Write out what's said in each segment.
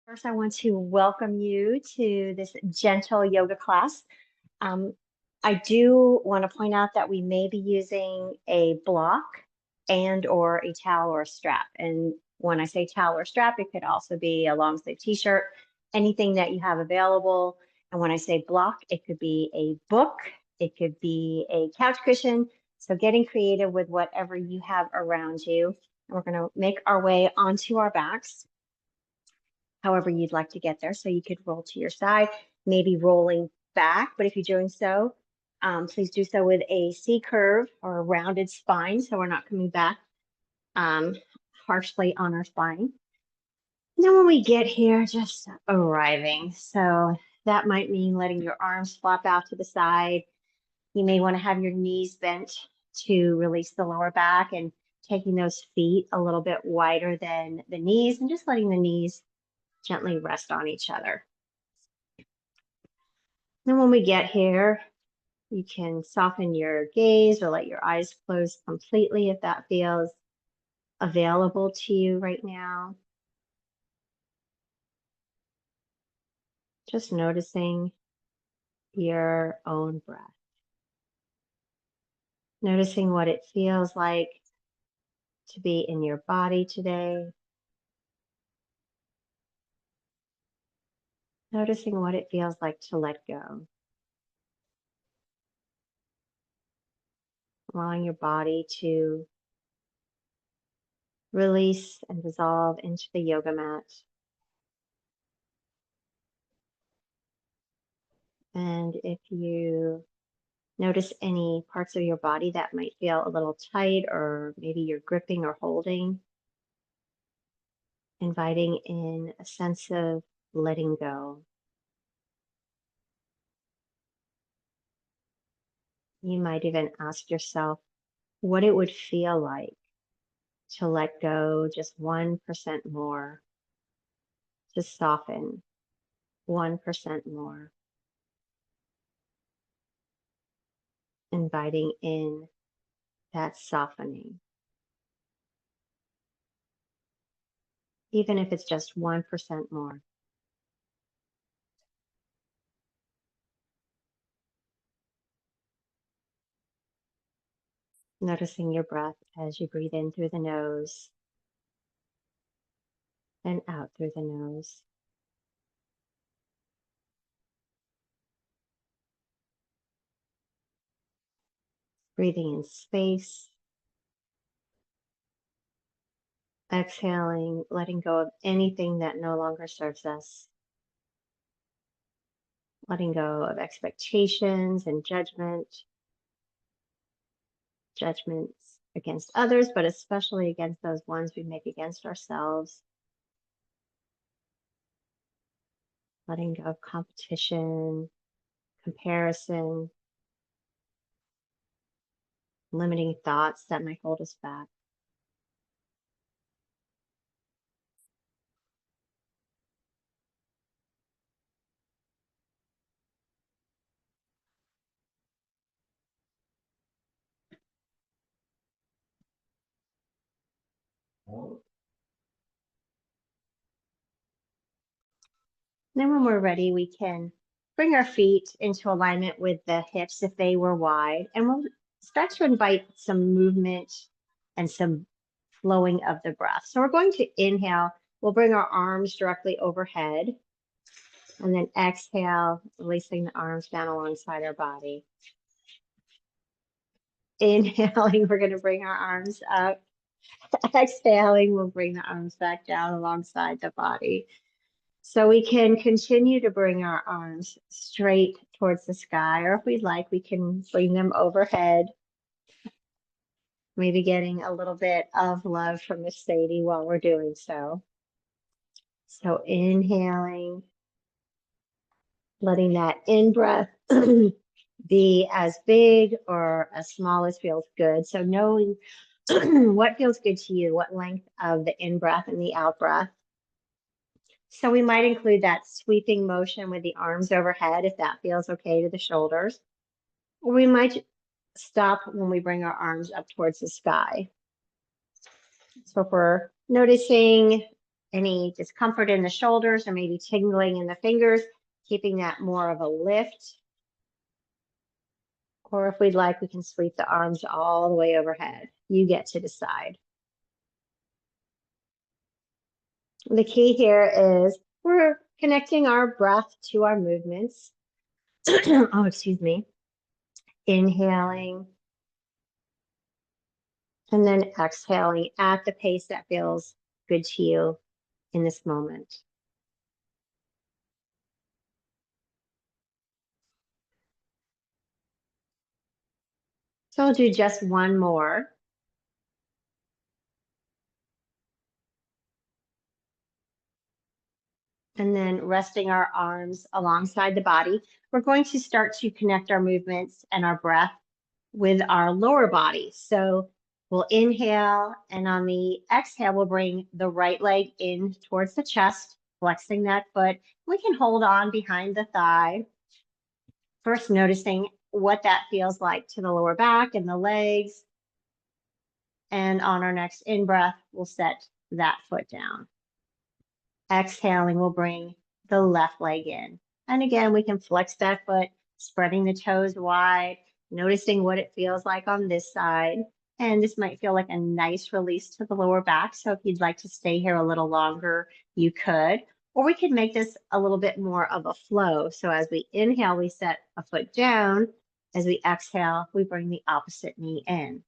First, I want to welcome you to this gentle yoga class. Um, I do want to point out that we may be using a block and or a towel or a strap. And when I say towel or strap, it could also be a long sleeve t-shirt, anything that you have available. And when I say block, it could be a book, it could be a couch cushion. So getting creative with whatever you have around you. And we're going to make our way onto our backs however you'd like to get there. So you could roll to your side, maybe rolling back, but if you're doing so, please do so with a C curve or a rounded spine so we're not coming back harshly on our spine. And then when we get here, just arriving. So that might mean letting your arms flop out to the side. You may want to have your knees bent to release the lower back and taking those feet a little bit wider than the knees and just letting the knees gently rest on each other. Then when we get here, you can soften your gaze or let your eyes close completely if that feels available to you right now. Just noticing your own breath. Noticing what it feels like to be in your body today. Noticing what it feels like to let go. Allowing your body to release and dissolve into the yoga mat. And if you notice any parts of your body that might feel a little tight, or maybe you're gripping or holding, inviting in a sense of letting go. You might even ask yourself what it would feel like to let go just 1% more, to soften 1% more, inviting in that softening. Even if it's just 1% more. Noticing your breath as you breathe in through the nose and out through the nose. Breathing in space. Exhaling, letting go of anything that no longer serves us. Letting go of expectations and judgments against others, but especially against those ones we make against ourselves. Letting go of competition, comparison, limiting thoughts that might hold us back. Then when we're ready, we can bring our feet into alignment with the hips if they were wide, and we'll start to invite some movement and some flowing of the breath. So we're going to inhale. We'll bring our arms directly overhead, and then exhale, releasing the arms down alongside our body. Inhaling, we're going to bring our arms up. Exhaling, we'll bring the arms back down alongside the body. So we can continue to bring our arms straight towards the sky, or if we'd like, we can bring them overhead. Maybe getting a little bit of love from Miss Sadie while we're doing so. So inhaling, letting that in-breath be as big or as small as feels good. So knowing what feels good to you, what length of the in-breath and the out-breath. So we might include that sweeping motion with the arms overhead if that feels okay to the shoulders. Or we might stop when we bring our arms up towards the sky. So if we're noticing any discomfort in the shoulders or maybe tingling in the fingers, keeping that more of a lift. Or if we'd like, we can sweep the arms all the way overhead. You get to decide. The key here is we're connecting our breath to our movements. Oh, excuse me. Inhaling and then exhaling at the pace that feels good to you in this moment. So I'll do just one more. And then resting our arms alongside the body, we're going to start to connect our movements and our breath with our lower body. So we'll inhale, and on the exhale, we'll bring the right leg in towards the chest, flexing that foot. We can hold on behind the thigh. First, noticing what that feels like to the lower back and the legs. And on our next in-breath, we'll set that foot down. Exhaling, we'll bring the left leg in. And again, we can flex that foot, spreading the toes wide, noticing what it feels like on this side. And this might feel like a nice release to the lower back. So if you'd like to stay here a little longer, you could. Or we could make this a little bit more of a flow. So as we inhale, we set a foot down. As we exhale, we bring the opposite knee in.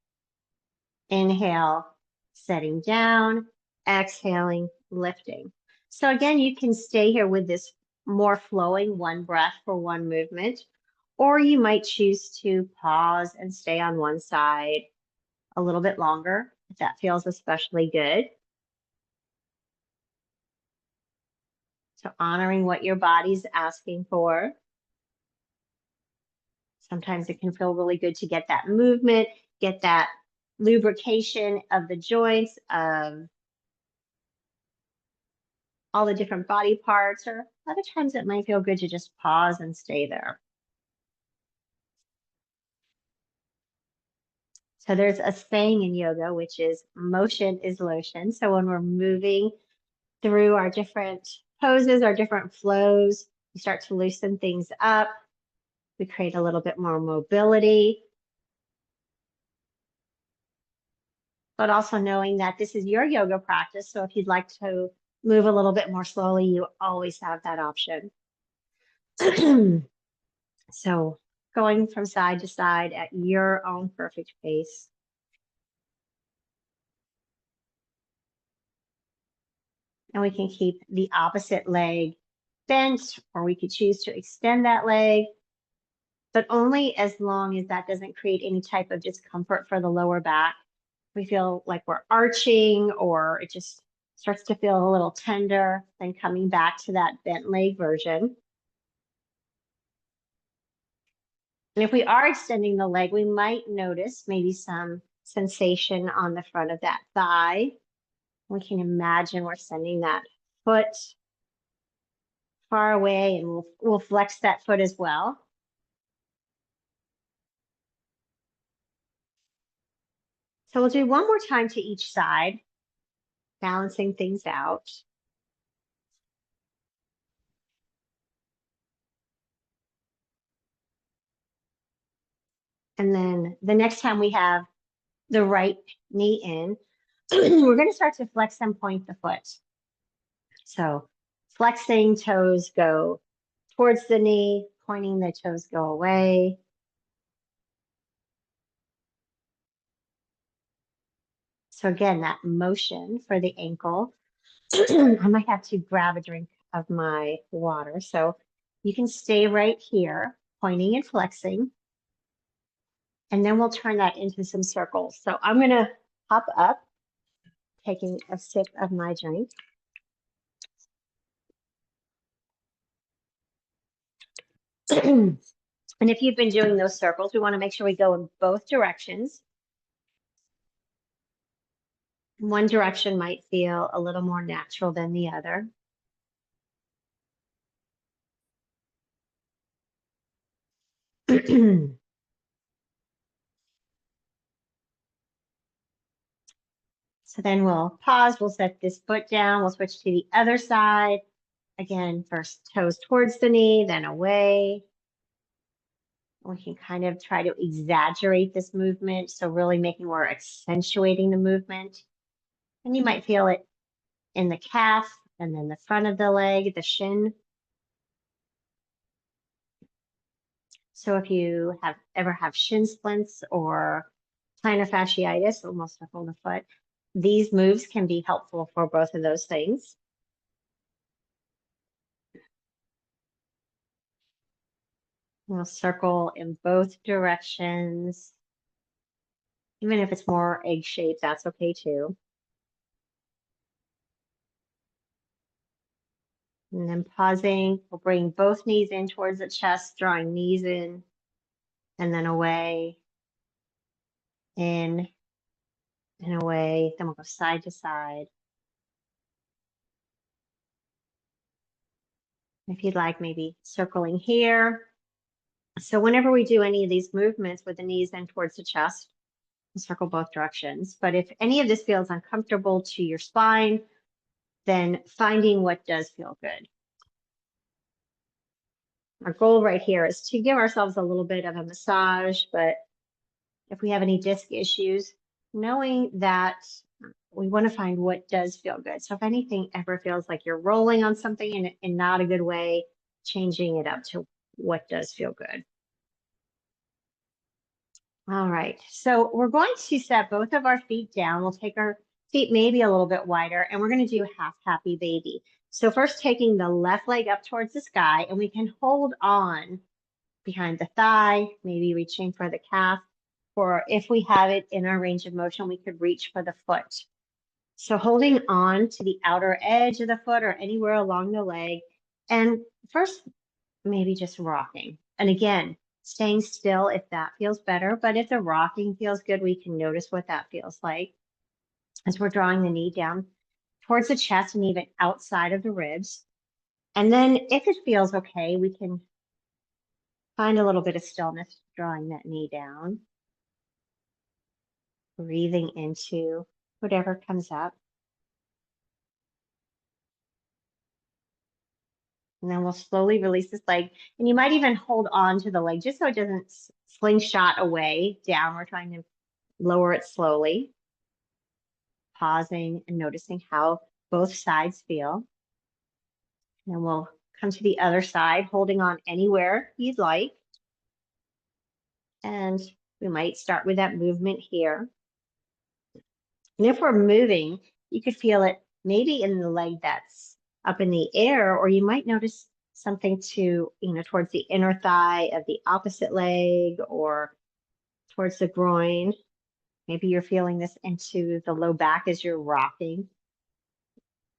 Inhale, setting down, exhaling, lifting. So again, you can stay here with this more flowing one breath for one movement, or you might choose to pause and stay on one side a little bit longer if that feels especially good. So honoring what your body's asking for. Sometimes it can feel really good to get that movement, get that lubrication of the joints, of all the different body parts, or other times it might feel good to just pause and stay there. So there's a saying in yoga, which is motion is lotion. So when we're moving through our different poses, our different flows, we start to loosen things up. We create a little bit more mobility. But also knowing that this is your yoga practice. So if you'd like to move a little bit more slowly, you always have that option. So going from side to side at your own perfect pace. And we can keep the opposite leg bent, or we could choose to extend that leg, but only as long as that doesn't create any type of discomfort for the lower back. We feel like we're arching, or it just starts to feel a little tender, then coming back to that bent leg version. And if we are extending the leg, we might notice maybe some sensation on the front of that thigh. We can imagine we're sending that foot far away, and we'll flex that foot as well. So we'll do one more time to each side, balancing things out. And then the next time we have the right knee in, we're going to start to flex and point the foot. So flexing, toes go towards the knee, pointing the toes go away. So again, that motion for the ankle. I might have to grab a drink of my water. So you can stay right here, pointing and flexing. And then we'll turn that into some circles. So I'm going to hop up, taking a sip of my drink. And if you've been doing those circles, we want to make sure we go in both directions. One direction might feel a little more natural than the other. So then we'll pause, we'll set this foot down, we'll switch to the other side. Again, first toes towards the knee, then away. We can kind of try to exaggerate this movement. So really making, we're accentuating the movement. And you might feel it in the calf and then the front of the leg, the shin. So if you ever have shin splints or plantar fasciitis, almost up on the foot, these moves can be helpful for both of those things. We'll circle in both directions. Even if it's more egg shaped, that's okay too. And then pausing, we'll bring both knees in towards the chest, drawing knees in and then away, in and away. Then we'll go side to side. If you'd like, maybe circling here. So whenever we do any of these movements with the knees in towards the chest, we'll circle both directions. But if any of this feels uncomfortable to your spine, then finding what does feel good. Our goal right here is to give ourselves a little bit of a massage, but if we have any disc issues, knowing that we want to find what does feel good. So if anything ever feels like you're rolling on something in not a good way, changing it up to what does feel good. All right, so we're going to set both of our feet down. We'll take our feet maybe a little bit wider, and we're going to do half happy baby. So first taking the left leg up towards the sky, and we can hold on behind the thigh, maybe reaching for the calf, or if we have it in our range of motion, we could reach for the foot. So holding on to the outer edge of the foot or anywhere along the leg, and first maybe just rocking. And again, staying still if that feels better, but if the rocking feels good, we can notice what that feels like as we're drawing the knee down towards the chest and even outside of the ribs. And then if it feels okay, we can find a little bit of stillness, drawing that knee down, breathing into whatever comes up. And then we'll slowly release this leg. And you might even hold on to the leg just so it doesn't slingshot away down. We're trying to lower it slowly, pausing and noticing how both sides feel. And then we'll come to the other side, holding on anywhere you'd like. And we might start with that movement here. And if we're moving, you could feel it maybe in the leg that's up in the air, or you might notice something to, towards the inner thigh of the opposite leg or towards the groin. Maybe you're feeling this into the low back as you're rocking.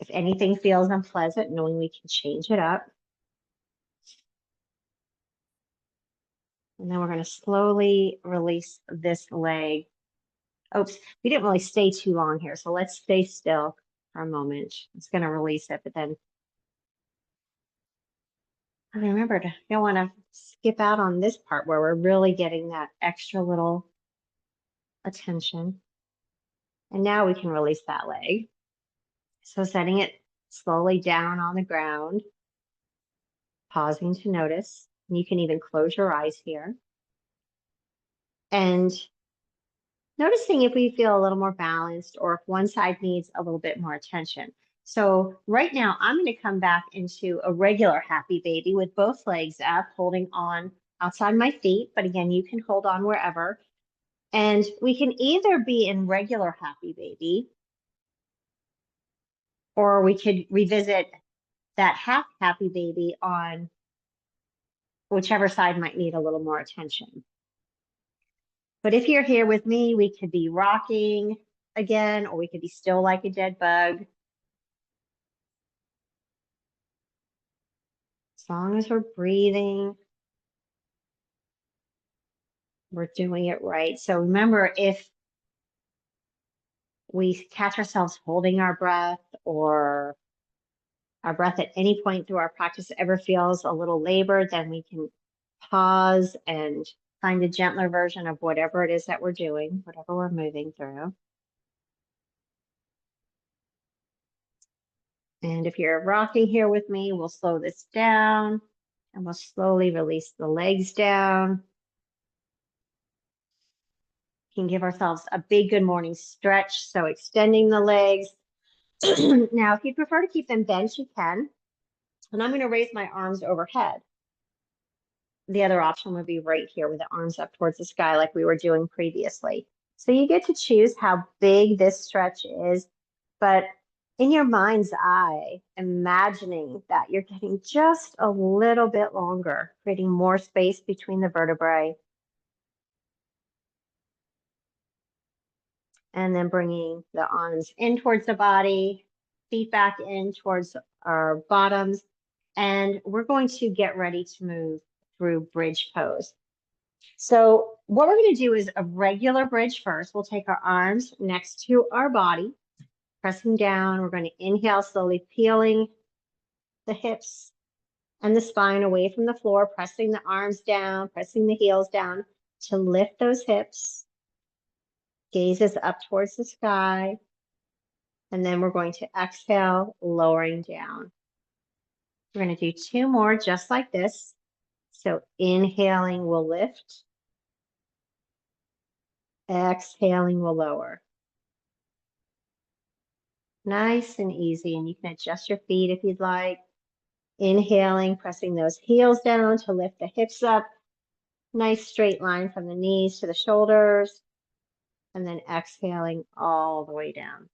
If anything feels unpleasant, knowing we can change it up. And then we're going to slowly release this leg. Oops, we didn't really stay too long here, so let's stay still for a moment. It's going to release it, but then remember to, you don't want to skip out on this part where we're really getting that extra little attention. And now we can release that leg. So setting it slowly down on the ground, pausing to notice. You can even close your eyes here. And noticing if we feel a little more balanced or if one side needs a little bit more attention. So right now I'm going to come back into a regular happy baby with both legs up, holding on outside my feet. But again, you can hold on wherever. And we can either be in regular happy baby, or we could revisit that half happy baby on whichever side might need a little more attention. But if you're here with me, we could be rocking again, or we could be still like a dead bug. As long as we're breathing, we're doing it right. So remember, if we catch ourselves holding our breath, or our breath at any point through our practice ever feels a little labored, then we can pause and find a gentler version of whatever it is that we're doing, whatever we're moving through. And if you're rocking here with me, we'll slow this down and we'll slowly release the legs down. We can give ourselves a big good morning stretch. So extending the legs. Now, if you prefer to keep them bent, you can. And I'm going to raise my arms overhead. The other option would be right here with the arms up towards the sky like we were doing previously. So you get to choose how big this stretch is, but in your mind's eye, imagining that you're getting just a little bit longer, creating more space between the vertebrae. And then bringing the arms in towards the body, feet back in towards our bottoms. And we're going to get ready to move through bridge pose. So what we're going to do is a regular bridge first. We'll take our arms next to our body, pressing down. We're going to inhale, slowly peeling the hips and the spine away from the floor, pressing the arms down, pressing the heels down to lift those hips. Gazes up towards the sky. And then we're going to exhale, lowering down. We're going to do 2 more just like this. So inhaling will lift. Exhaling will lower. Nice and easy. And you can adjust your feet if you'd like. Inhaling, pressing those heels down to lift the hips up. Nice straight line from the knees to the shoulders. And then exhaling all the way down.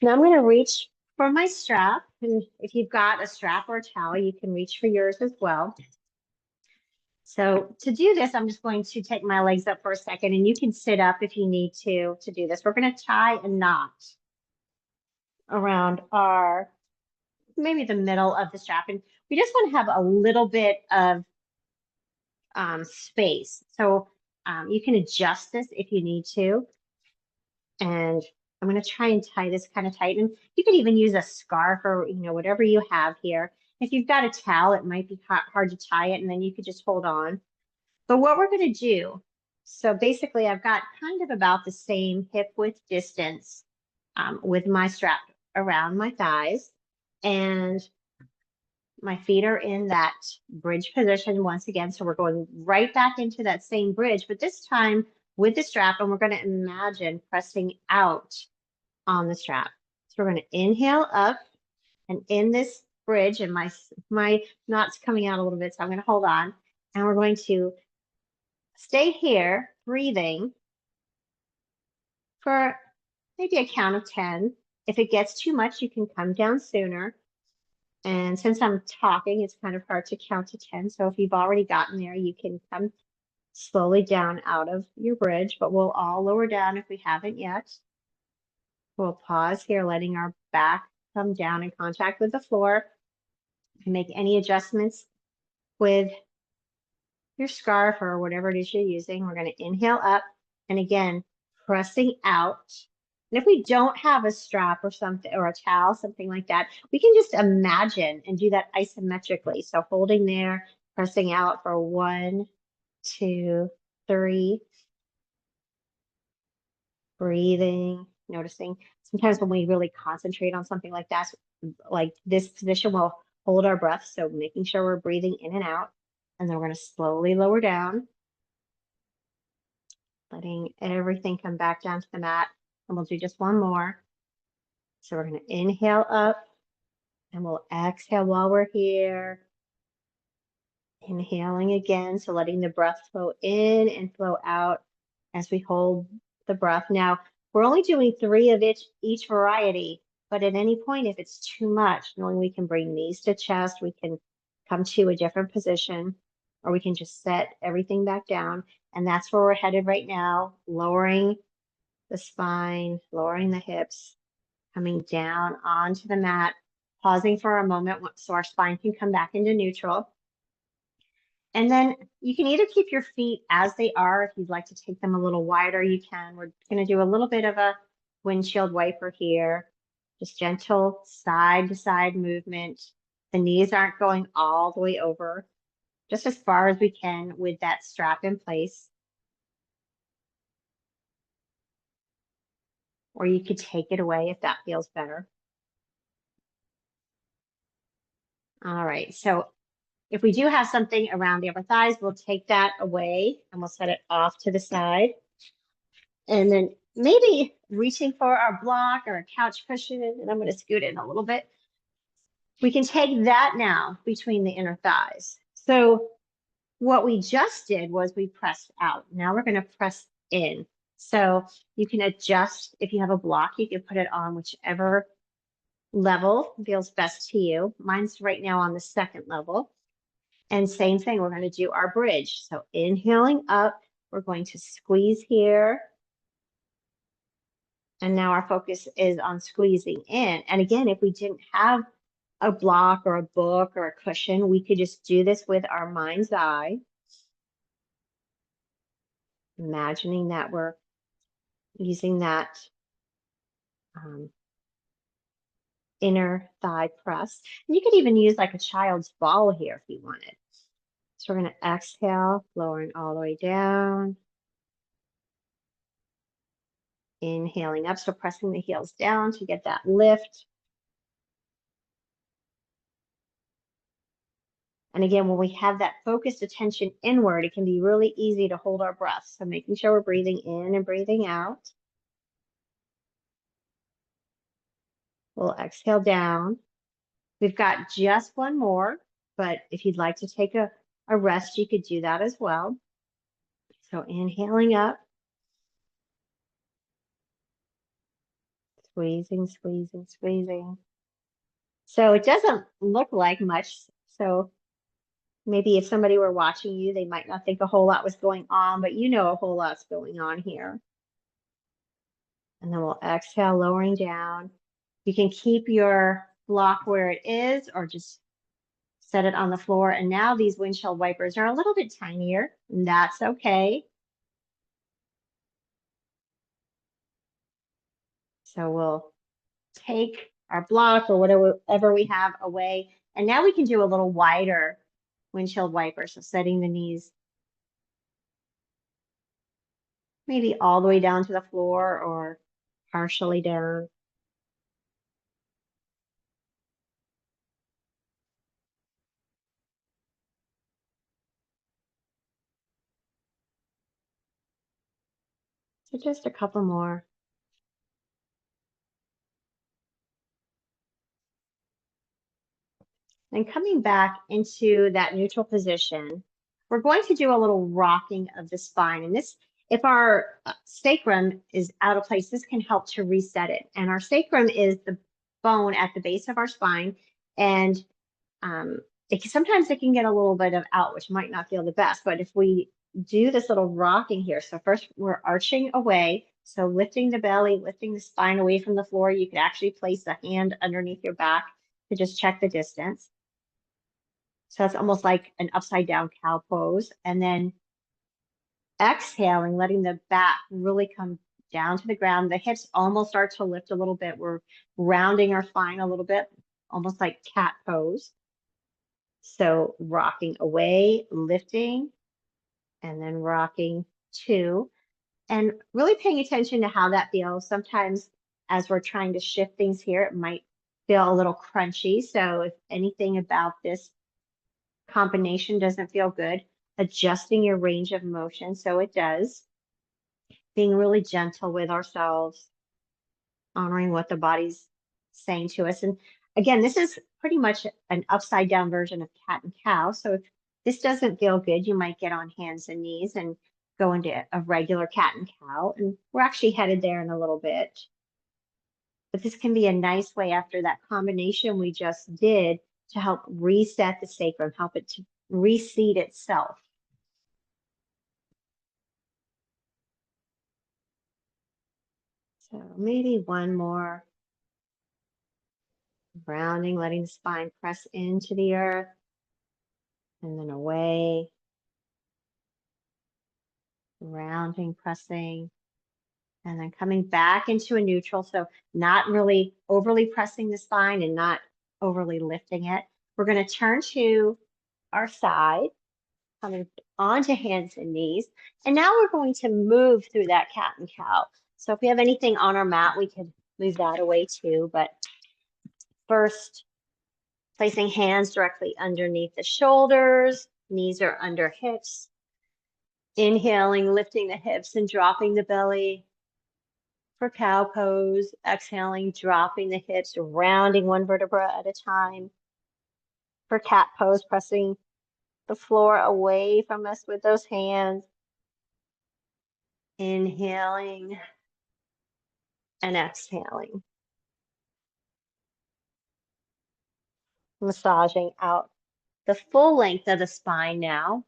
Now I'm going to reach for my strap. And if you've got a strap or a towel, you can reach for yours as well. So to do this, I'm just going to take my legs up for a second, and you can sit up if you need to do this. We're going to tie a knot around our, maybe the middle of the strap. And we just want to have a little bit of space. So you can adjust this if you need to. And I'm going to try and tie this kind of tight. And you could even use a scarf or, whatever you have here. If you've got a towel, it might be hard to tie it, and then you could just hold on. But what we're going to do, so basically I've got kind of about the same hip width distance with my strap around my thighs, and my feet are in that bridge position once again. So we're going right back into that same bridge, but this time with the strap, and we're going to imagine pressing out on the strap. So we're going to inhale up, and in this bridge, and my knot's coming out a little bit, so I'm going to hold on, and we're going to stay here, breathing for maybe a count of 10. If it gets too much, you can come down sooner. And since I'm talking, it's kind of hard to count to 10. So if you've already gotten there, you can come slowly down out of your bridge, but we'll all lower down if we haven't yet. We'll pause here, letting our back come down in contact with the floor. You can make any adjustments with your scarf or whatever it is you're using. We're going to inhale up, and again, pressing out. And if we don't have a strap or something, or a towel, something like that, we can just imagine and do that isometrically. So holding there, pressing out for 1, 2, 3. Breathing, noticing. Sometimes when we really concentrate on something like that, like this position, we'll hold our breath. So making sure we're breathing in and out. And then we're going to slowly lower down, letting everything come back down to the mat. And we'll do just 1 more. So we're going to inhale up, and we'll exhale while we're here. Inhaling again, so letting the breath flow in and flow out as we hold the breath. Now, we're only doing 3 of each variety, but at any point, if it's too much, knowing we can bring knees to chest, we can come to a different position, or we can just set everything back down. And that's where we're headed right now, lowering the spine, lowering the hips, coming down onto the mat, pausing for a moment so our spine can come back into neutral. And then you can either keep your feet as they are. If you'd like to take them a little wider, you can. We're going to do a little bit of a windshield wiper here. Just gentle side to side movement. The knees aren't going all the way over, just as far as we can with that strap in place. Or you could take it away if that feels better. All right, so if we do have something around the upper thighs, we'll take that away and we'll set it off to the side. And then maybe reaching for our block or a couch cushion, and I'm going to scoot in a little bit. We can take that now between the inner thighs. So what we just did was we pressed out. Now we're going to press in. So you can adjust. If you have a block, you can put it on whichever level feels best to you. Mine's right now on the second level. And same thing, we're going to do our bridge. So inhaling up, we're going to squeeze here. And now our focus is on squeezing in. And again, if we didn't have a block or a book or a cushion, we could just do this with our mind's eye. Imagining that we're using that inner thigh press. And you could even use like a child's ball here if you wanted. So we're going to exhale, lowering all the way down. Inhaling up, so pressing the heels down to get that lift. And again, when we have that focused attention inward, it can be really easy to hold our breath. So making sure we're breathing in and breathing out. We'll exhale down. We've got just one more, but if you'd like to take a rest, you could do that as well. So inhaling up. Squeezing, squeezing, squeezing. So it doesn't look like much. So maybe if somebody were watching you, they might not think a whole lot was going on, but you know a whole lot's going on here. And then we'll exhale, lowering down. You can keep your block where it is or just set it on the floor. And now these windshield wipers are a little bit tinier, and that's okay. So we'll take our block or whatever we have away. And now we can do a little wider windshield wiper. So setting the knees maybe all the way down to the floor or partially down. So just a couple more. And coming back into that neutral position, we're going to do a little rocking of the spine. And this, if our sacrum is out of place, this can help to reset it. And our sacrum is the bone at the base of our spine. And sometimes it can get a little bit of out, which might not feel the best. But if we do this little rocking here, so first we're arching away. So lifting the belly, lifting the spine away from the floor. You could actually place a hand underneath your back to just check the distance. So it's almost like an upside down cow pose. And then exhaling, letting the back really come down to the ground. The hips almost start to lift a little bit. We're rounding our spine a little bit, almost like cat pose. So rocking away, lifting, and then rocking two. And really paying attention to how that feels. Sometimes as we're trying to shift things here, it might feel a little crunchy. So if anything about this combination doesn't feel good, adjusting your range of motion so it does, being really gentle with ourselves, honoring what the body's saying to us. And again, this is pretty much an upside down version of cat and cow. So if this doesn't feel good, you might get on hands and knees and go into a regular cat and cow. And we're actually headed there in a little bit. But this can be a nice way after that combination we just did to help reset the sacrum, help it to reseat itself. So maybe one more. Rounding, letting the spine press into the earth and then away. Rounding, pressing, and then coming back into a neutral. So not really overly pressing the spine and not overly lifting it. We're going to turn to our side, coming onto hands and knees. And now we're going to move through that cat and cow. So if we have anything on our mat, we could move that away too. But first, Placing hands directly underneath the shoulders, knees are under hips. Inhaling, lifting the hips and dropping the belly. For cow pose, exhaling, dropping the hips, rounding one vertebra at a time. For cat pose, pressing the floor away from us with those hands. Inhaling and exhaling. Massaging out the full length of the spine now.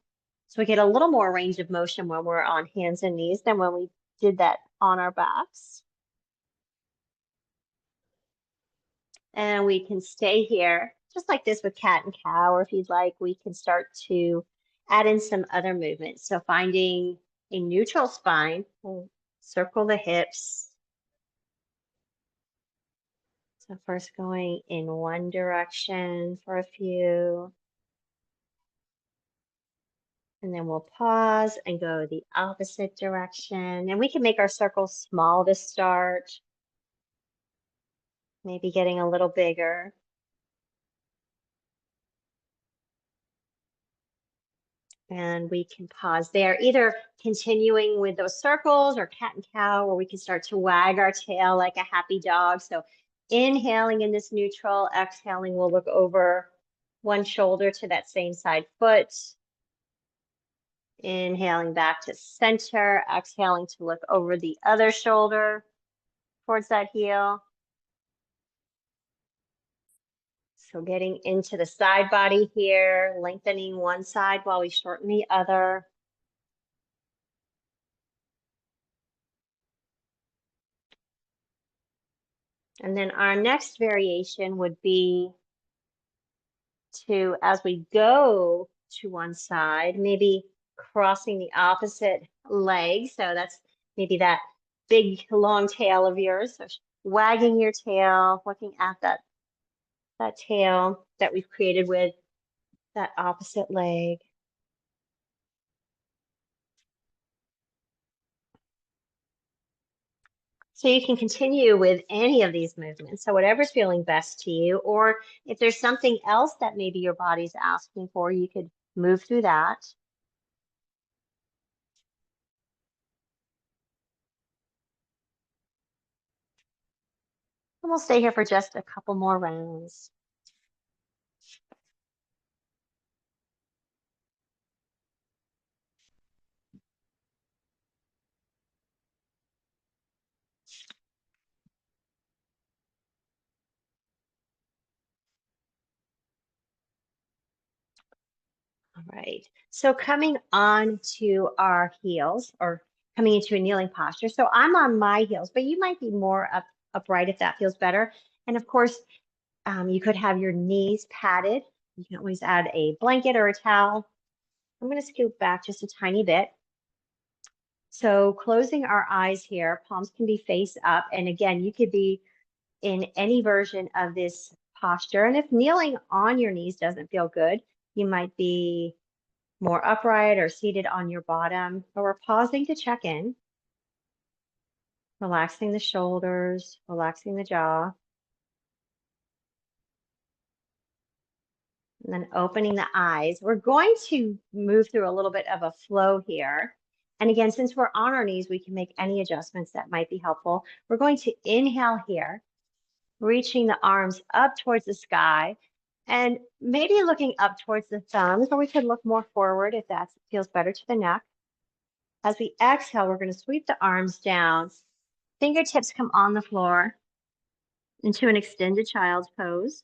So we get a little more range of motion when we're on hands and knees than when we did that on our backs. And we can stay here, just like this with cat and cow, or if you'd like, we can start to add in some other movements. So finding a neutral spine, we'll circle the hips. So first going in one direction for a few. And then we'll pause and go the opposite direction. And we can make our circles small to start. Maybe getting a little bigger. And we can pause there, either continuing with those circles or cat and cow, or we can start to wag our tail like a happy dog. So inhaling in this neutral, exhaling, we'll look over one shoulder to that same side foot. Inhaling back to center, exhaling to look over the other shoulder towards that heel. So getting into the side body here, lengthening one side while we shorten the other. And then our next variation would be to, as we go to one side, maybe crossing the opposite leg. So that's maybe that big long tail of yours. So wagging your tail, looking at that tail that we've created with that opposite leg. So you can continue with any of these movements. So whatever's feeling best to you, or if there's something else that maybe your body's asking for, you could move through that. And we'll stay here for just a couple more rounds. All right, so coming on to our heels, or coming into a kneeling posture. So I'm on my heels, but you might be more upright if that feels better. And of course, you could have your knees padded. You can always add a blanket or a towel. I'm going to scoot back just a tiny bit. So closing our eyes here, palms can be face up. And again, you could be in any version of this posture. And if kneeling on your knees doesn't feel good, you might be more upright or seated on your bottom. But we're pausing to check in, relaxing the shoulders, relaxing the jaw. And then opening the eyes. We're going to move through a little bit of a flow here. And again, since we're on our knees, we can make any adjustments that might be helpful. We're going to inhale here, reaching the arms up towards the sky and maybe looking up towards the thumbs, or we could look more forward if that feels better to the neck. As we exhale, we're going to sweep the arms down. Fingertips come on the floor into an extended child's pose.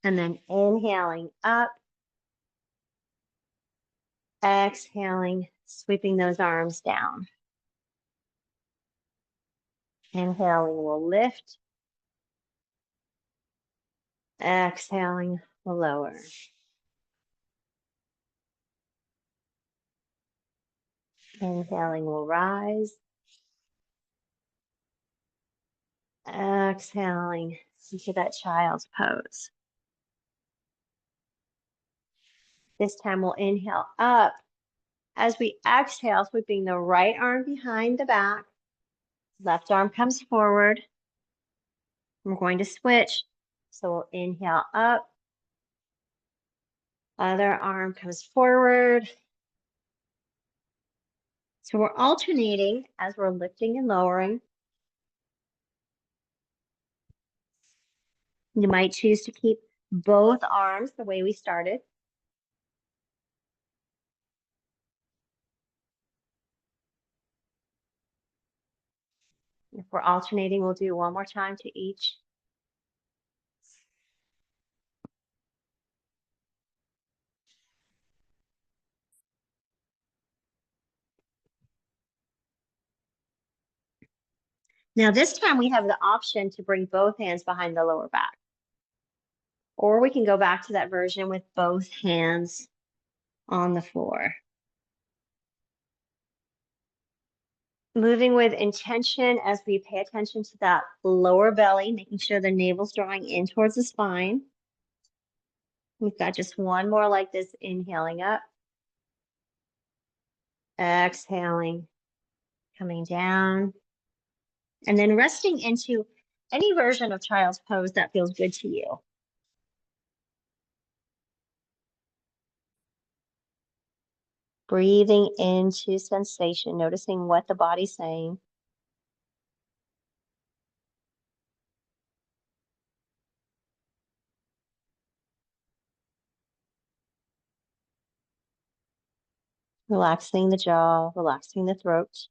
And then inhaling up. Exhaling, sweeping those arms down. Inhaling, we'll lift. Exhaling, we'll lower. Inhaling, we'll rise. Exhaling into that child's pose. This time we'll inhale up. As we exhale, sweeping the right arm behind the back. Left arm comes forward. We're going to switch. So we'll inhale up. Other arm comes forward. So we're alternating as we're lifting and lowering. You might choose to keep both arms the way we started. If we're alternating, we'll do one more time to each. Now this time we have the option to bring both hands behind the lower back. Or we can go back to that version with both hands on the floor. Moving with intention as we pay attention to that lower belly, making sure the navel's drawing in towards the spine. We've got just one more like this, inhaling up. Exhaling, coming down. And then resting into any version of child's pose that feels good to you. Breathing into sensation, noticing what the body's saying. Relaxing the jaw, relaxing the throat.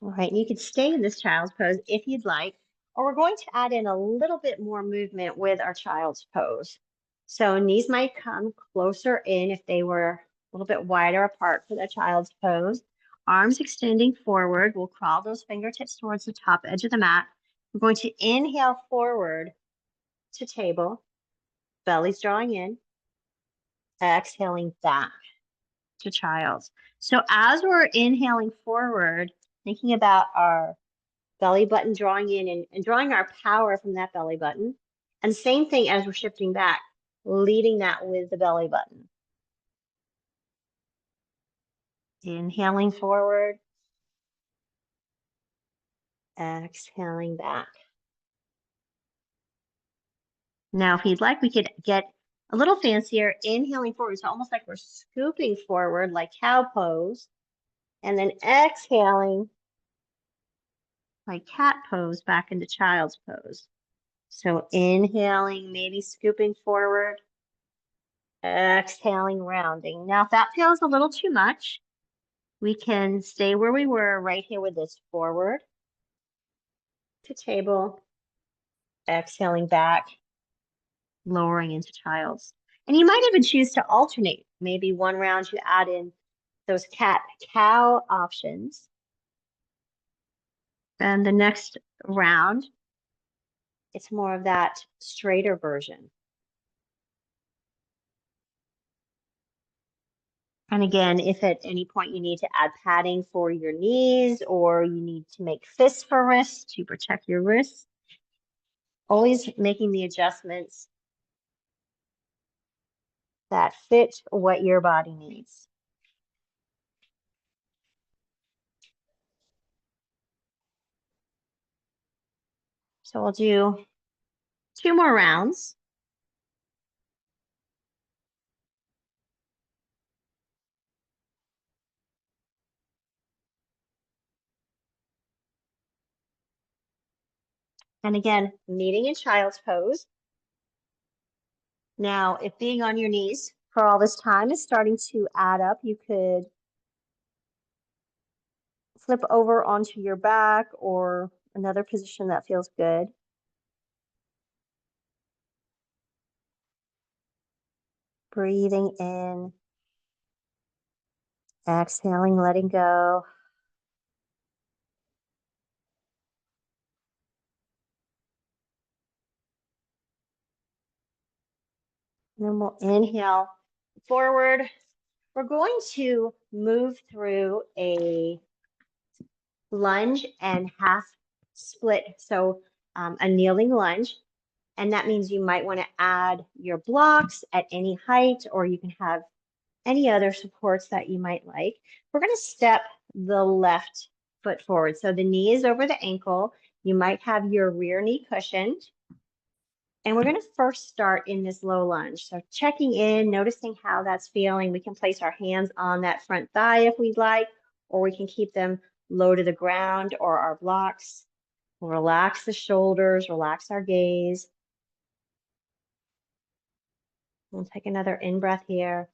All right, you could stay in this child's pose if you'd like, or we're going to add in a little bit more movement with our child's pose. So knees might come closer in if they were a little bit wider apart for the child's pose. Arms extending forward. We'll crawl those fingertips towards the top edge of the mat. We're going to inhale forward to table, belly's drawing in, exhaling back to child's. So as we're inhaling forward, thinking about our belly button drawing in and drawing our power from that belly button. And same thing as we're shifting back, leading that with the belly button. Inhaling forward, exhaling back. Now, if you'd like, we could get a little fancier, inhaling forward. So almost like we're scooping forward like cow pose, and then exhaling like cat pose back into child's pose. So inhaling, maybe scooping forward, exhaling, rounding. Now, if that feels a little too much, we can stay where we were right here with this forward to table, exhaling back, lowering into child's. And you might even choose to alternate. Maybe one round you add in those cat-cow options. And the next round, it's more of that straighter version. And again, if at any point you need to add padding for your knees or you need to make fists for wrists to protect your wrists, always making the adjustments that fit what your body needs. So we'll do 2 more rounds. And again, meeting in child's pose. Now, if being on your knees for all this time is starting to add up, you could flip over onto your back or another position that feels good. Breathing in, exhaling, letting go. And then we'll inhale forward. We're going to move through a lunge and half split. So a kneeling lunge. And that means you might want to add your blocks at any height, or you can have any other supports that you might like. We're going to step the left foot forward. So the knee is over the ankle. You might have your rear knee cushioned. And we're going to first start in this low lunge. So checking in, noticing how that's feeling. We can place our hands on that front thigh if we'd like, or we can keep them low to the ground or our blocks. We'll relax the shoulders, relax our gaze. We'll take another in-breath here.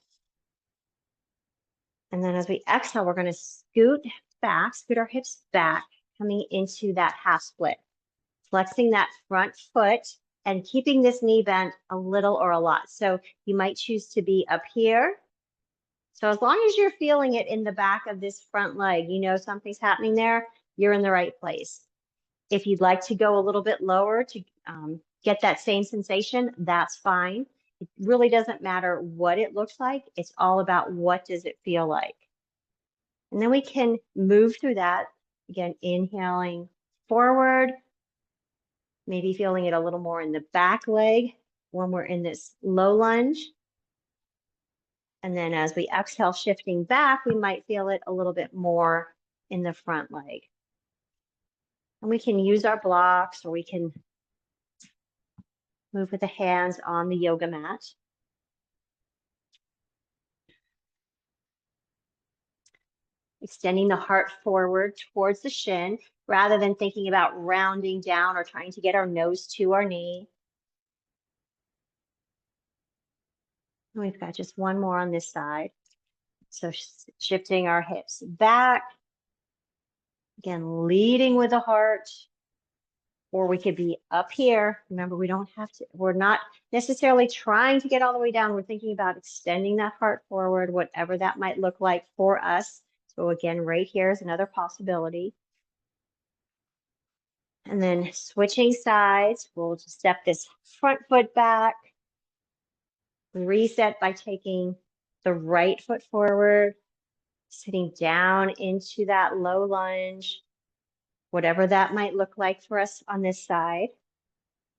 And then as we exhale, we're going to scoot our hips back, coming into that half split. Flexing that front foot and keeping this knee bent a little or a lot. So you might choose to be up here. So as long as you're feeling it in the back of this front leg, you know something's happening there, you're in the right place. If you'd like to go a little bit lower to get that same sensation, that's fine. It really doesn't matter what it looks like. It's all about what does it feel like. And then we can move through that. Again, inhaling forward, maybe feeling it a little more in the back leg when we're in this low lunge. And then as we exhale, shifting back, we might feel it a little bit more in the front leg. And we can use our blocks, or we can move with the hands on the yoga mat. Extending the heart forward towards the shin, rather than thinking about rounding down or trying to get our nose to our knee. And we've got just one more on this side. So shifting our hips back. Again, leading with the heart. Or we could be up here. Remember, we're not necessarily trying to get all the way down. We're thinking about extending that heart forward, whatever that might look like for us. So again, right here is another possibility. And then switching sides, we'll just step this front foot back. Reset by taking the right foot forward, sitting down into that low lunge, whatever that might look like for us on this side.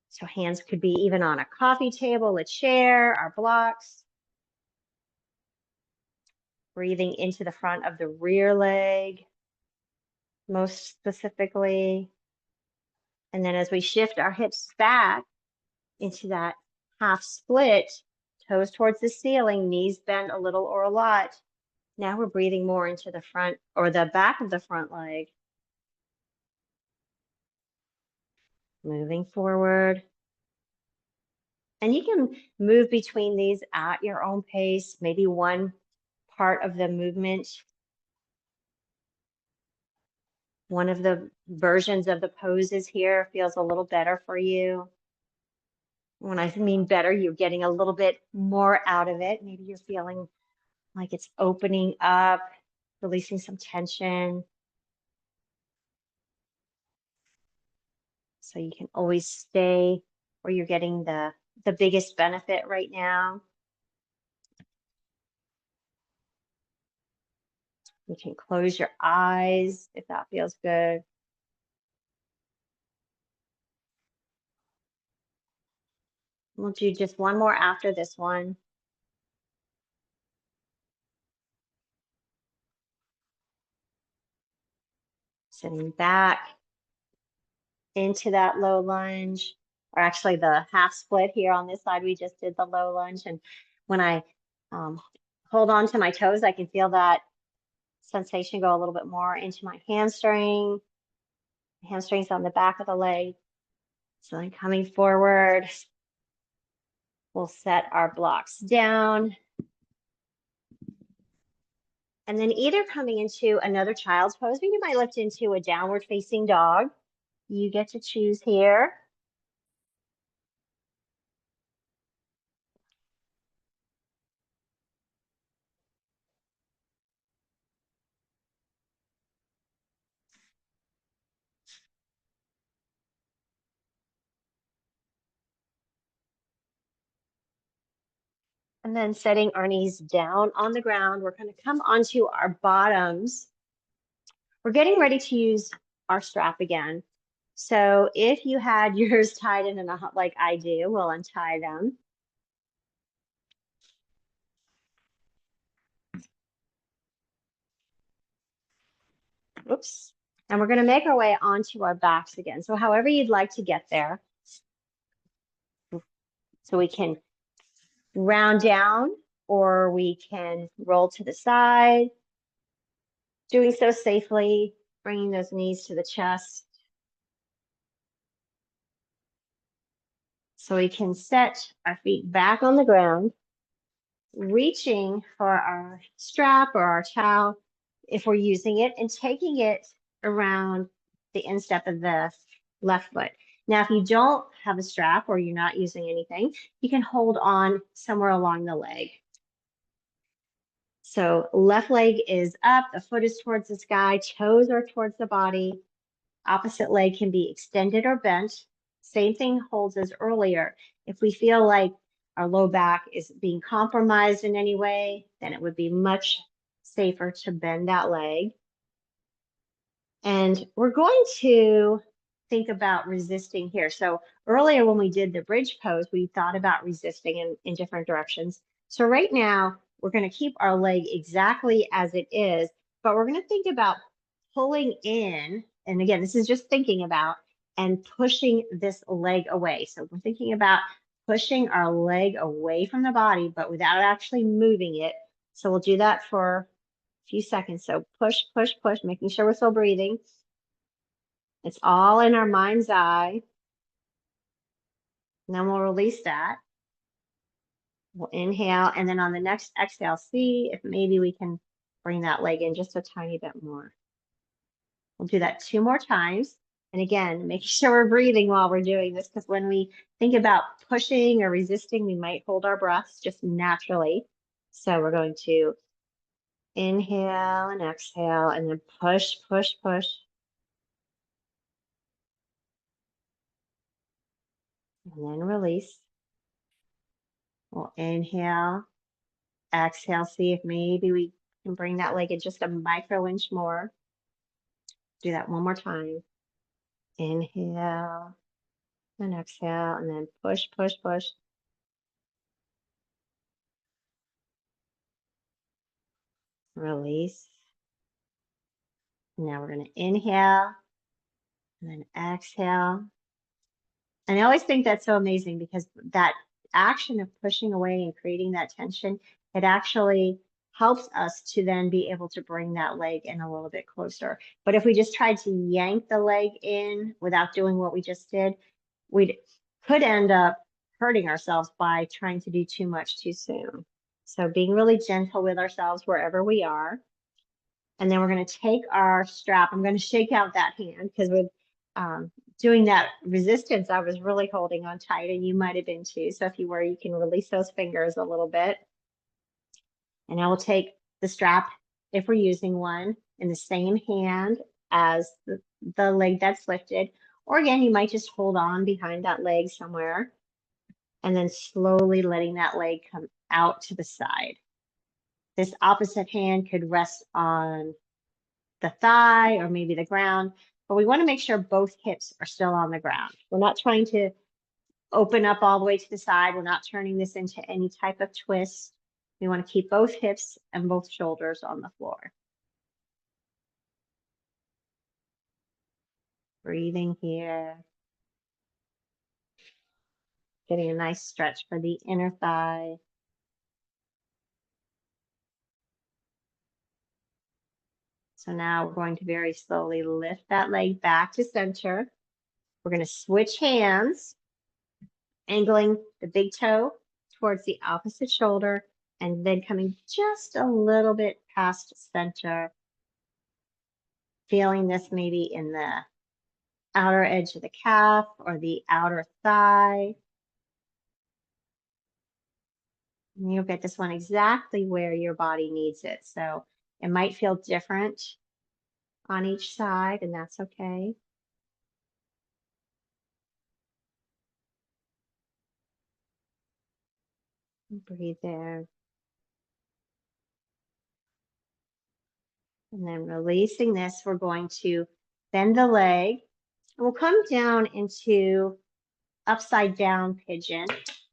So hands could be even on a coffee table, a chair, our blocks. Breathing into the front of the rear leg, most specifically. And then as we shift our hips back into that half split, toes towards the ceiling, knees bent a little or a lot. Now we're breathing more into the front or the back of the front leg. Moving forward. And you can move between these at your own pace, maybe one part of the movement. One of the versions of the poses here feels a little better for you. When I mean better, you're getting a little bit more out of it. Maybe you're feeling like it's opening up, releasing some tension. So you can always stay where you're getting the biggest benefit right now. You can close your eyes if that feels good. We'll do just one more after this one. Sitting back into that low lunge, or actually the half split here on this side. We just did the low lunge. And when I hold on to my toes, I can feel that sensation go a little bit more into my hamstring. Hamstrings on the back of the leg. So then coming forward, we'll set our blocks down. And then either coming into another child's pose, or you might lift into a downward facing dog. You get to choose here. And then setting our knees down on the ground, we're going to come onto our bottoms. We're getting ready to use our strap again. So if you had yours tied in a knot like I do, we'll untie them. Oops. And we're going to make our way onto our backs again. So however you'd like to get there. So we can round down or we can roll to the side. Doing so safely, bringing those knees to the chest. So we can set our feet back on the ground, reaching for our strap or our towel if we're using it, and taking it around the instep of the left foot. Now, if you don't have a strap or you're not using anything, you can hold on somewhere along the leg. So left leg is up, the foot is towards the sky, toes are towards the body. Opposite leg can be extended or bent. Same thing holds as earlier. If we feel like our low back is being compromised in any way, then it would be much safer to bend that leg. And we're going to think about resisting here. So earlier when we did the bridge pose, we thought about resisting in different directions. So right now, we're going to keep our leg exactly as it is, but we're going to think about pulling in. And again, this is just thinking about and pushing this leg away. So we're thinking about pushing our leg away from the body, but without actually moving it. So we'll do that for few seconds. So push, push, push, making sure we're still breathing. It's all in our mind's eye. And then we'll release that. We'll inhale. And then on the next exhale, see if maybe we can bring that leg in just a tiny bit more. We'll do that 2 more times. And again, making sure we're breathing while we're doing this, because when we think about pushing or resisting, we might hold our breaths just naturally. So we're going to inhale and exhale, and then push, push, push. And then release. We'll inhale, exhale, see if maybe we can bring that leg in just a micro inch more. Do that 1 more time. Inhale and exhale, and then push, push, push. Release. Now we're going to inhale and then exhale. And I always think that's so amazing because that action of pushing away and creating that tension, it actually helps us to then be able to bring that leg in a little bit closer. But if we just tried to yank the leg in without doing what we just did, we could end up hurting ourselves by trying to do too much too soon. So being really gentle with ourselves wherever we are. And then we're going to take our strap. I'm going to shake out that hand because with doing that resistance, I was really holding on tight, and you might have been too. So if you were, you can release those fingers a little bit. And I will take the strap, if we're using one, in the same hand as the leg that's lifted. Or again, you might just hold on behind that leg somewhere and then slowly letting that leg come out to the side. This opposite hand could rest on the thigh or maybe the ground, but we want to make sure both hips are still on the ground. We're not trying to open up all the way to the side. We're not turning this into any type of twist. We want to keep both hips and both shoulders on the floor. Breathing here. Getting a nice stretch for the inner thigh. So now we're going to very slowly lift that leg back to center. We're going to switch hands, angling the big toe towards the opposite shoulder and then coming just a little bit past center. Feeling this maybe in the outer edge of the calf or the outer thigh. And you'll get this one exactly where your body needs it. So it might feel different on each side, and that's okay. Breathe there. And then releasing this, we're going to bend the leg And we'll come down into upside down pigeon.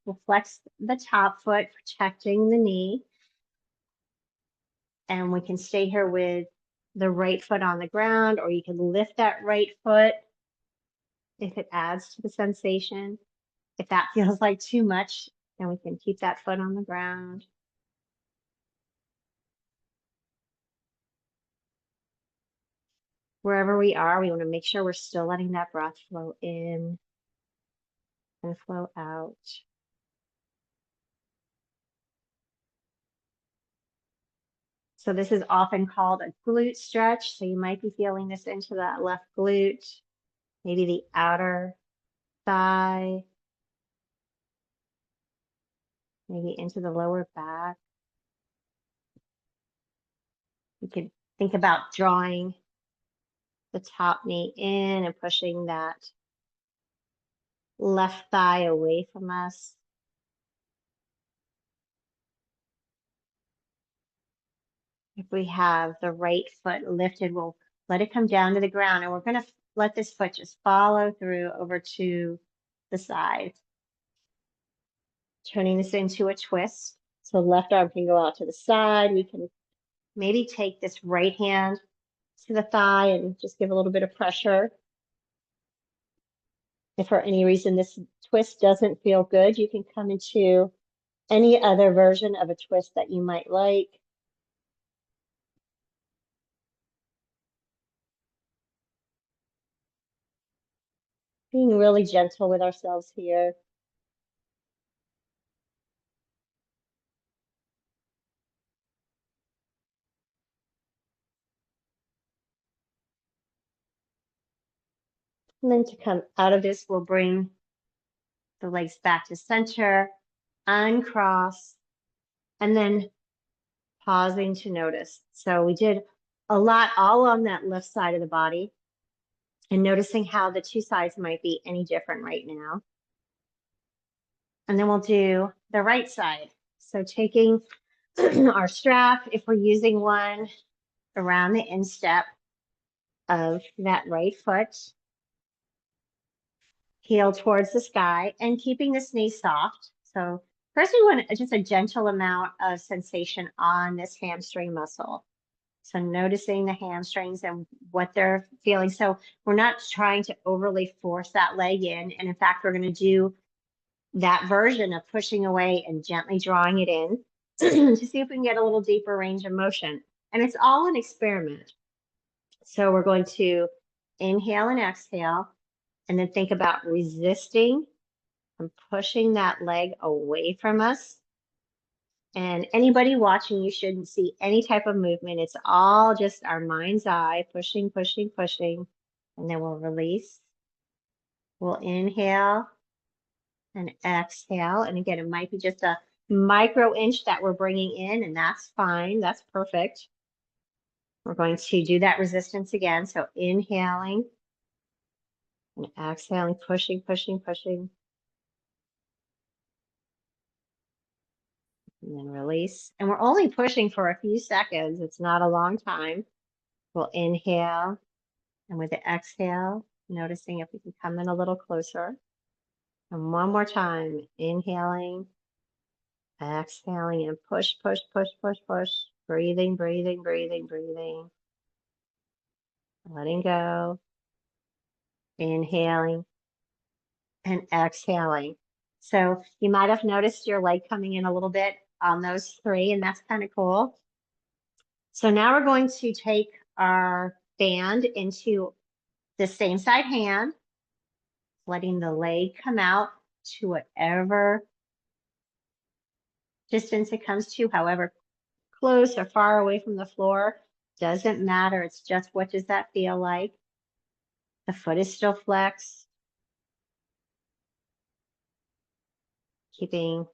We'll flex the top foot, protecting the knee. And we can stay here with the right foot on the ground, or you can lift that right foot if it adds to the sensation. If that feels like too much, then we can keep that foot on the ground. Wherever we are, we want to make sure we're still letting that breath flow in and flow out. So this is often called a glute stretch. So you might be feeling this into that left glute, maybe the outer thigh, maybe into the lower back. You could think about drawing the top knee in and pushing that left thigh away from us. If we have the right foot lifted, we'll let it come down to the ground, and we're going to let this foot just follow through over to the side. Turning this into a twist. So left arm can go out to the side. We can maybe take this right hand to the thigh and just give a little bit of pressure. If for any reason this twist doesn't feel good, you can come into any other version of a twist that you might like. Being really gentle with ourselves here. And then to come out of this, we'll bring the legs back to center, uncross, and then pausing to notice. So we did a lot all on that left side of the body, and noticing how the two sides might be any different right now. And then we'll do the right side. So taking our strap, if we're using one, around the instep of that right foot, heel towards the sky, and keeping this knee soft. So first we want just a gentle amount of sensation on this hamstring muscle. So noticing the hamstrings and what they're feeling. So we're not trying to overly force that leg in. And in fact, we're going to do that version of pushing away and gently drawing it in to see if we can get a little deeper range of motion. And it's all an experiment. So we're going to inhale and exhale, and then think about resisting and pushing that leg away from us. And anybody watching, you shouldn't see any type of movement. It's all just our mind's eye, pushing, pushing, pushing. And then we'll release. We'll inhale and exhale. And again, it might be just a micro inch that we're bringing in, and that's fine. That's perfect. We're going to do that resistance again. So inhaling and exhaling, pushing, pushing, pushing. And then release. And we're only pushing for a few seconds. It's not a long time. We'll inhale, and with the exhale, noticing if we can come in a little closer. And one more time, inhaling, exhaling, and push, push, push, push, push. Breathing, breathing, breathing, breathing. Letting go. Inhaling and exhaling. So you might have noticed your leg coming in a little bit on those three, and that's kind of cool. So now we're going to take our band into the same side hand, letting the leg come out to whatever distance it comes to, however close or far away from the floor, doesn't matter. It's just, what does that feel like? The foot is still flexed. Keeping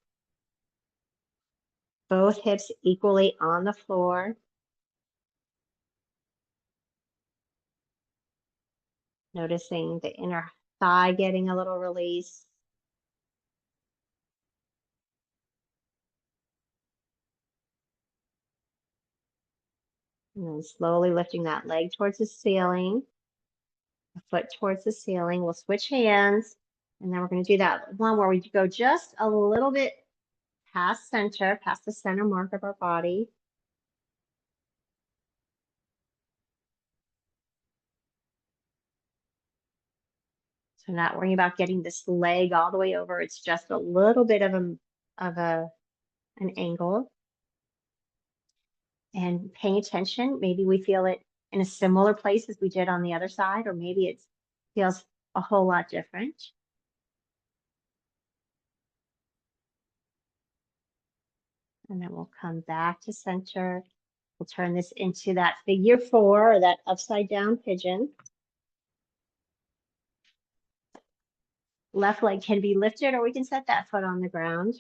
both hips equally on the floor. Noticing the inner thigh getting a little release. And then slowly lifting that leg towards the ceiling. a foot towards the ceiling. We'll switch hands, and then we're going to do that one where we go just a little bit past center, past the center mark of our body. So not worrying about getting this leg all the way over. It's just a little bit of an angle. And paying attention, maybe we feel it in a similar place as we did on the other side, or maybe it feels a whole lot different. And then we'll come back to center. We'll turn this into that figure 4, or that upside down pigeon. Left leg can be lifted, or we can set that foot on the ground.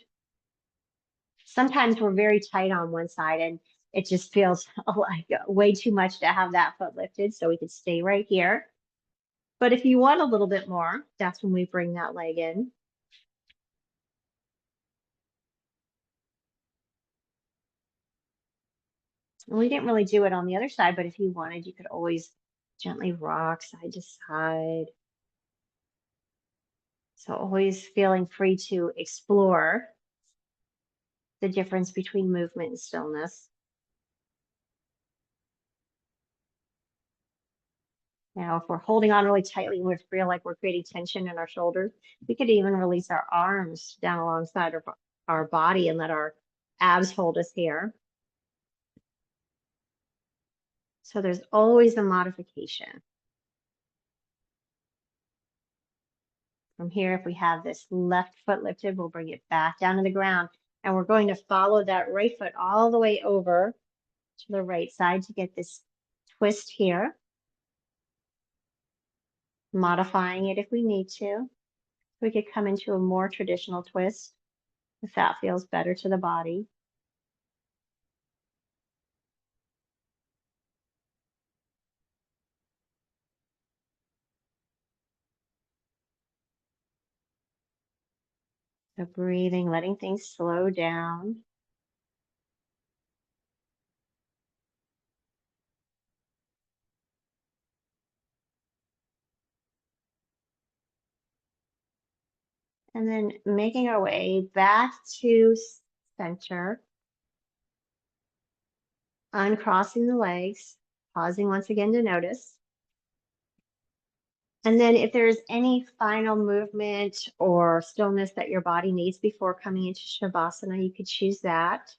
Sometimes we're very tight on one side and it just feels like way too much to have that foot lifted, so we could stay right here. But if you want a little bit more, that's when we bring that leg in. And we didn't really do it on the other side, but if you wanted, you could always gently rock side to side. So always feeling free to explore the difference between movement and stillness. Now, if we're holding on really tightly and we feel like we're creating tension in our shoulders, we could even release our arms down alongside of our body and let our abs hold us here. So there's always a modification. From here, if we have this left foot lifted, we'll bring it back down to the ground. And we're going to follow that right foot all the way over to the right side to get this twist here. Modifying it if we need to. We could come into a more traditional twist if that feels better to the body. So breathing, letting things slow down. And then making our way back to center. Uncrossing the legs, pausing once again to notice. And then if there's any final movement or stillness that your body needs before coming into Shavasana, you could choose that.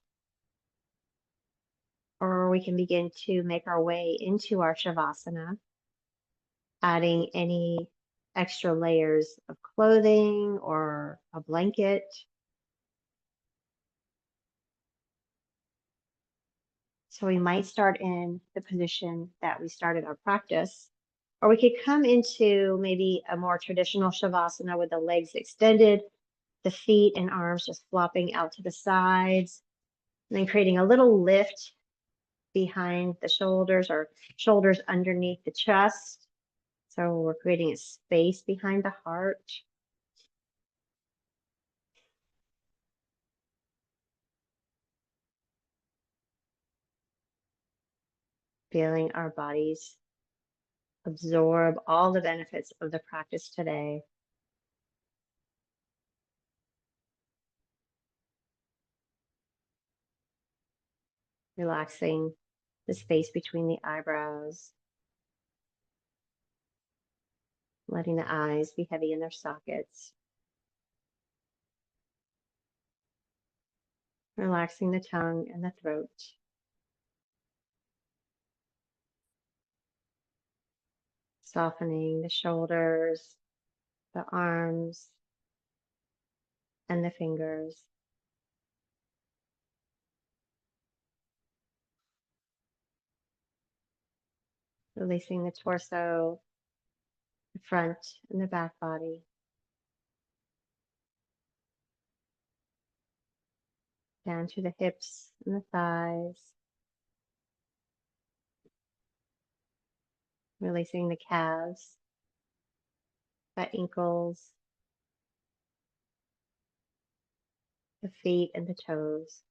Or we can begin to make our way into our Shavasana, adding any extra layers of clothing or a blanket. So we might start in the position that we started our practice, or we could come into maybe a more traditional Shavasana with the legs extended, the feet and arms just flopping out to the sides, and then creating a little lift behind the shoulders or shoulders underneath the chest. So we're creating a space behind the heart. Feeling our bodies absorb all the benefits of the practice today. Relaxing the space between the eyebrows. Letting the eyes be heavy in their sockets. Relaxing the tongue and the throat. Softening the shoulders, the arms, and the fingers. Releasing the torso, the front and the back body. Down to the hips and the thighs. Releasing the calves, the ankles, the feet and the toes.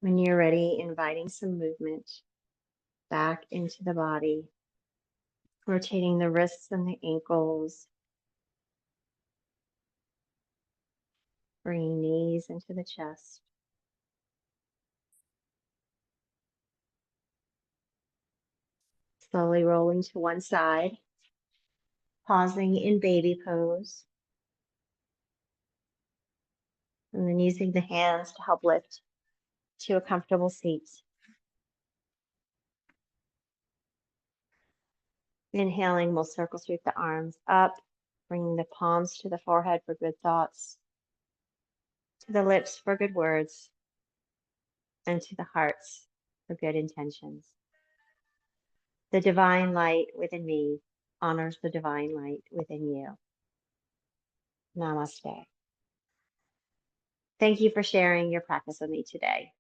When you're ready, inviting some movement back into the body, rotating the wrists and the ankles, bringing knees into the chest. Slowly rolling to one side, pausing in baby pose, and then using the hands to help lift to a comfortable seat. Inhaling, we'll circle sweep the arms up, bringing the palms to the forehead for good thoughts, to the lips for good words, and to the hearts for good intentions. The divine light within me honors the divine light within you. Namaste. Thank you for sharing your practice with me today.